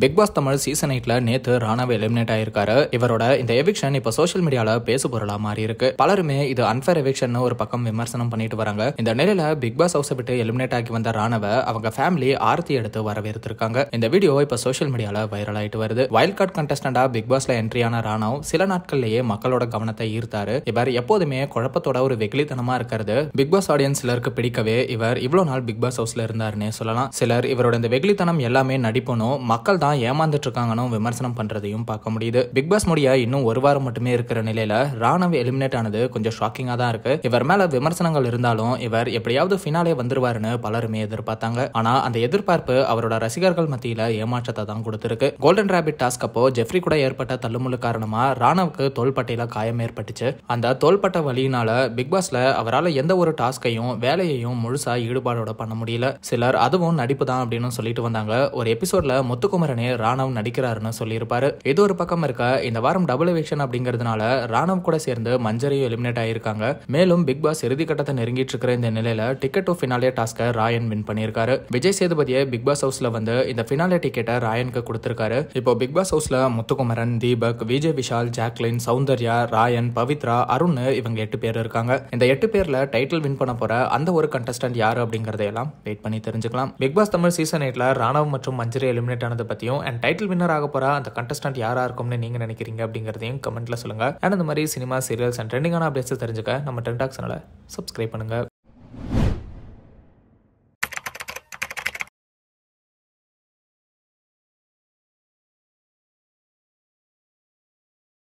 Big boss Tamil season 8ல நேத்து Raanav eliminate ஆயிருக்காரு. இவரோட இந்த எவிக்ஷன் இப்ப சோஷியல் மீடியால பேசு பொருளா மாறி இருக்கு. பலருமே இது அன்ஃபேர் எவிக்ஷன் ஒரு பக்கம் விமர்சனம் பண்ணிட்டு வராங்க. இந்த நிலையில பிக் பாஸ் ஹவுஸ் விட்டு எலிமினேட் ஆகி வந்த ராணவ அவங்க ஃபேமிலி ஆர்த்தி எடுத்து வரவேற்றிருக்காங்க. இந்த வீடியோ இப்ப சோஷியல் மீடியால வைரல் ஆயிட்டு வருது. வைல்ட் கார்டு கண்டஸ்டண்டா பிக் பாஸ்ல என்ட்ரியான ராணவ் சில நாட்கள்லயே மக்களோட கவனத்தை ஈர்த்தாரு. இவர் எப்போதுமே குழப்பத்தோட ஒரு வெகுளித்தனமா இருக்கிறது பிக் பாஸ் ஆடியன்ஸ் சிலருக்கு பிடிக்கவே இவர் இவ்வளவு நாள் பிக் பாஸ் ஹவுஸ்ல இருந்தாருன்னே சொல்லலாம். சிலர் இவரோட இந்த வெகுளித்தனம் எல்லாமே நடிப்பனும், மக்கள் தான் ஏமாந்துட்டு இருக்காங்கன்னு விமர்சனம் பண்றதையும் பார்க்க முடியுது. பிக் பாஸ் முடிய இன்னும் ஒரு வாரம் மட்டுமே இருக்கிற நிலையில ராணவ் எலிமினேட் ஆனது கொஞ்சம் ஷாக்கிங்கா தான் இருக்கு. இவர் மேல விமர்சனங்கள் இருந்தாலும் இவர் எப்படியாவது ஃபினாலே வந்துருவாருன்னு பலருமே எதிர்பார்த்தாங்க. ஆனா அந்த எதிர்பார்ப்பு அவரோட ரசிகர்கள் மத்தியில ஏமாற்றத்தை தான் கொடுத்திருக்கு. கோல்டன் ராபிட் டாஸ்க் அப்போ ஜெஃப்ரி கூட ஏற்பட்ட தள்ளுமுள்ளு காரணமா ராணவுக்கு தோள்பட்டையில காயம் ஏற்பட்டுச்சு. அந்த தோள்பட்ட வலியினால பிக் பாஸ்ல அவரால் எந்த ஒரு டாஸ்கையும் வேலையையும் முழுசா ஈடுபாடோட பண்ண முடியல. சிலர் அதுவும் நடிப்பு தான் அப்படின்னு சொல்லிட்டு வந்தாங்க. ஒரு எபிசோட்ல முத்துக்குமரனே ராணவ் நடிக்கிறாருன்னு சொல்லியிருப்பாரு. இது ஒரு பக்கம் இருக்க, இந்த வாரம் டபுள் எவிக்ஷன் அப்படிங்கிறதுனால ராணவ் கூட சேர்ந்து மஞ்சரியும் எலிமினேட் ஆயிருக்காங்க. மேலும் பிக் பாஸ் இறுதி கட்டத்தை நெருங்கிட்டு இருக்கிற இந்த நிலையில ticket to finale task Rayan win பண்ணியிருக்காரு. விஜய் சேதுபதியை பிக் பாஸ் ஹவுஸ்ல வந்து இந்த ஃபினாலே டிக்கெட்டை ராயனுக்கு கொடுத்திருக்காரு. இப்போ பிக் பாஸ் ஹவுஸ்ல முத்துக்குமரன், தீபக், விஜய் விஷால், ஜாக்லின், சௌந்தர்யா, ராயன், பவித்ரா, அருண் இவங்க 8 பேர் இருக்காங்க. இந்த 8 பேர்ல டைட்டில் வின் பண்ண போற அந்த ஒரு கண்டஸ்டன்ட் யாரு அப்படிங்கறதையெல்லாம் வெயிட் பண்ணி தெரிஞ்சுக்கலாம். பிக் பாஸ் தமிழ் சீசன் 8ல ராணவ் மற்றும் மஞ்சரி எலிமினேட் ஆனது பத்தியும் அண்ட் டைட்டில் வின்னர் ஆக போற அந்த கண்டஸ்டன்ட் யாரா இருக்கும்னு நீங்க நினைக்கிறீங்க அப்படிங்கறதையும் கமெண்ட்ல சொல்லுங்க. அண்ட் இந்த மாதிரி சினிமா, சீரியல்ஸ் அண்ட் ட்ரெண்டிங்கான அப்டேட்ஸ் தெரிஞ்சுக்க நம்ம ட்ரெண்ட் டாக் சேனலை சப்ஸ்கிரைப் பண்ணுங்க.